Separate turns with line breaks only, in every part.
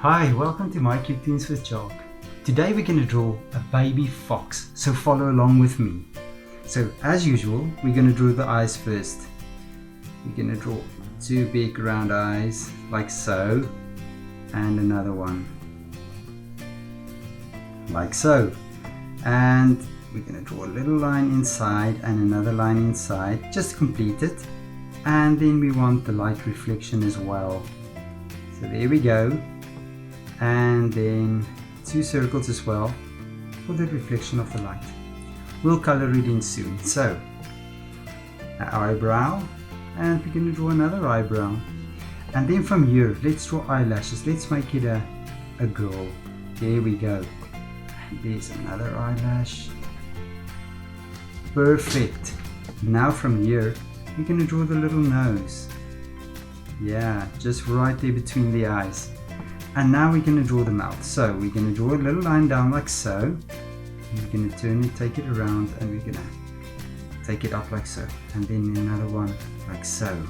Hi, welcome to mycutetoons with Jock. Today we're going to draw a baby fox, so follow along with me. So as usual, we're going to draw the eyes first. We're going to draw two big round eyes like so, and another one like so. And we're going to draw a little line inside and another line inside, just to complete it. And then we want the light reflection as well. So there we go. And then two circles as well for the reflection of the light. We'll color it in soon. So an eyebrow, and we're going to draw another eyebrow, and then from here let's draw eyelashes. Let's make it a girl. There we go. And there's another eyelash. Perfect. Now from here we're going to draw the little nose. Yeah, just right there between the eyes. And now we're going to draw the mouth. So we're going to draw a little line down like so. And we're going to turn it, take it around, and we're going to take it up like so. And then another one like so.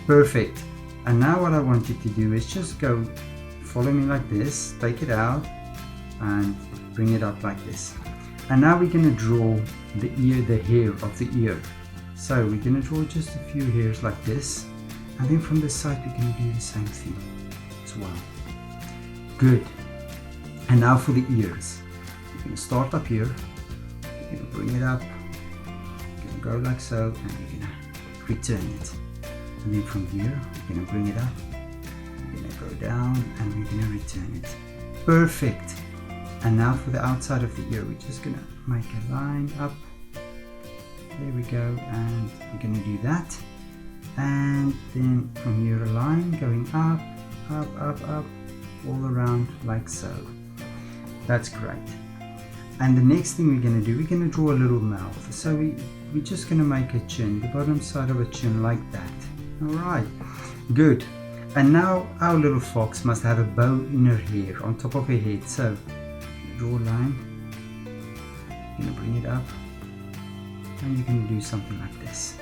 Perfect. And now what I want you to do is just go, follow me like this, take it out and bring it up like this. And now we're going to draw the ear, the hair of the ear. So we're going to draw just a few hairs like this. And then from the side we're going to do the same thing as well. Good. And now for the ears. We're going to start up here. We're going to bring it up. We're going to go like so, and we're going to return it. And then from here, we're going to bring it up. We're going to go down, and we're going to return it. Perfect. And now for the outside of the ear, we're just going to make a line up. There we go, and we're going to do that. And then from here, a line going up, up, up, up, all around like so. That's great. And the next thing we're going to do, we're going to draw a little mouth. So we're just going to make a chin, the bottom side of a chin like that. Alright, good. And now our little fox must have a bow in her hair, on top of her head. So draw a line, you're going to bring it up, and you're going to do something like this.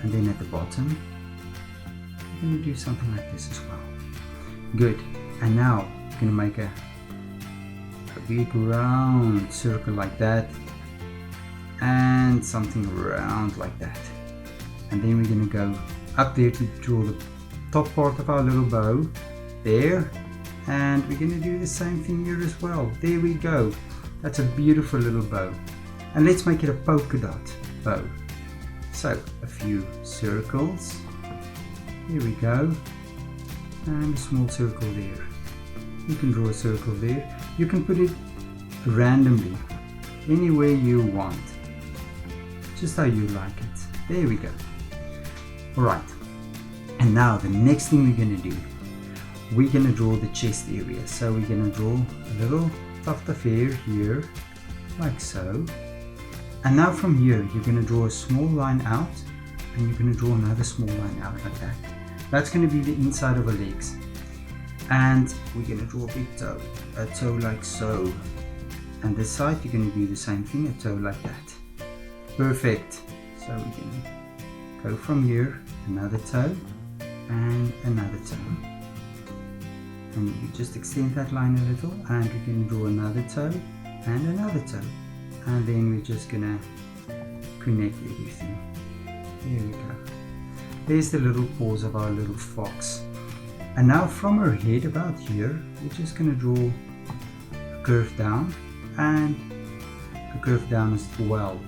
And then at the bottom, you're going to do something like this as well. Good. And now you're going to make a big round circle like that, and something round like that. And then we're going to go up there to draw the top part of our little bow there, and we're going to do the same thing here as well. There we go. That's a beautiful little bow. And let's make it a polka dot bow. So a few circles. Here we go. And a small circle there. You can draw a circle there. You can put it randomly, anywhere you want, just how you like it. There we go. Alright, and now the next thing we're going to do, we're going to draw the chest area. So we're going to draw a little tuft of hair here, like so. And now from here, you're going to draw a small line out, and you're going to draw another small line out like that. That's going to be the inside of her legs. And we're going to draw a big toe, a toe like so. And this side you're going to do the same thing, a toe like that. Perfect. So we're going to go from here, another toe and another toe. And you just extend that line a little, and we're going to draw another toe and another toe. And then we're just going to connect everything. There we go. There's the little paws of our little fox. And now from her head about here, we're just going to draw a curve down and a curve down as well.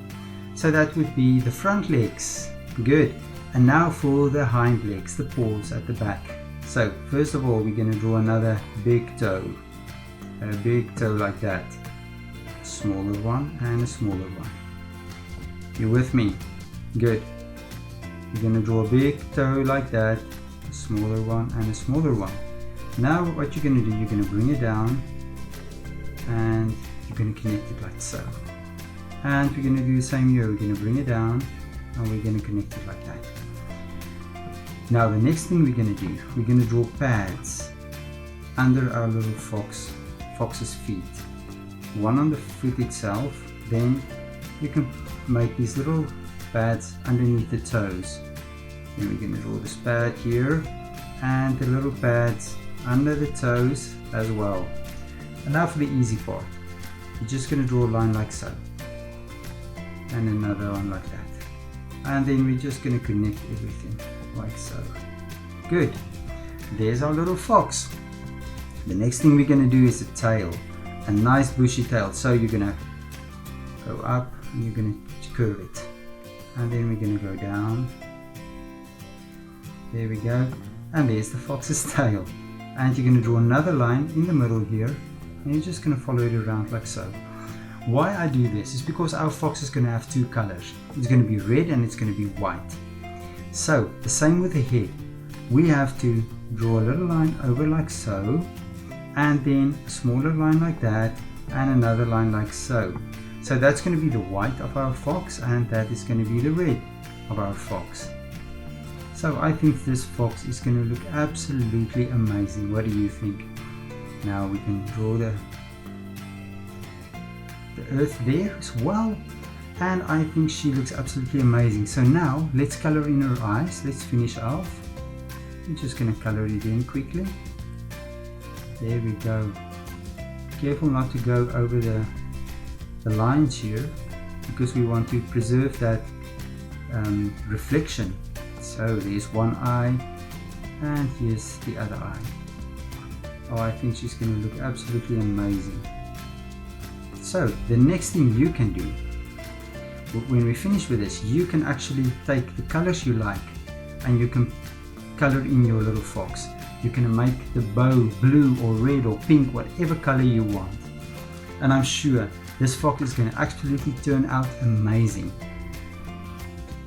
So that would be the front legs. Good. And now for the hind legs, the paws at the back. So first of all, we're going to draw another big toe. A big toe like that. A smaller one and a smaller one. You with me? Good. You're going to draw a big toe like that, a smaller one and a smaller one. Now what you're going to do, you're going to bring it down and you're going to connect it like so. And we're going to do the same here. We're going to bring it down and we're going to connect it like that. Now the next thing we're going to do, we're going to draw pads under our little fox's feet. One on the foot itself, then you can make these little pads underneath the toes. Then we're going to draw this pad here and the little pads under the toes as well. And now for the easy part. You're just going to draw a line like so. And another one like that. And then we're just going to connect everything like so. Good. There's our little fox. The next thing we're going to do is the tail. A nice bushy tail. So you're going to go up and you're going to curve it. And then we're going to go down. There we go. And there's the fox's tail. And you're going to draw another line in the middle here. And you're just going to follow it around like so. Why I do this is because our fox is going to have two colors. It's going to be red and it's going to be white. So the same with the head. We have to draw a little line over like so, and then a smaller line like that, and another line like so. So that's going to be the white of our fox, and that is going to be the red of our fox. So I think this fox is going to look absolutely amazing. What do you think? Now we can draw the earth there as well, and I think she looks absolutely amazing. So now let's color in her eyes. Let's finish off. I'm just going to color it in quickly. There we go. Careful not to go over the lines here, because we want to preserve that reflection. So there's one eye, and here's the other eye. Oh, I think she's going to look absolutely amazing. So the next thing you can do, when we finish with this, you can actually take the colors you like and you can color in your little fox. You can make the bow blue or red or pink, whatever color you want. And I'm sure this fox is going to absolutely turn out amazing.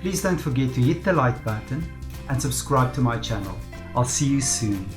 Please don't forget to hit the like button and subscribe to my channel. I'll see you soon.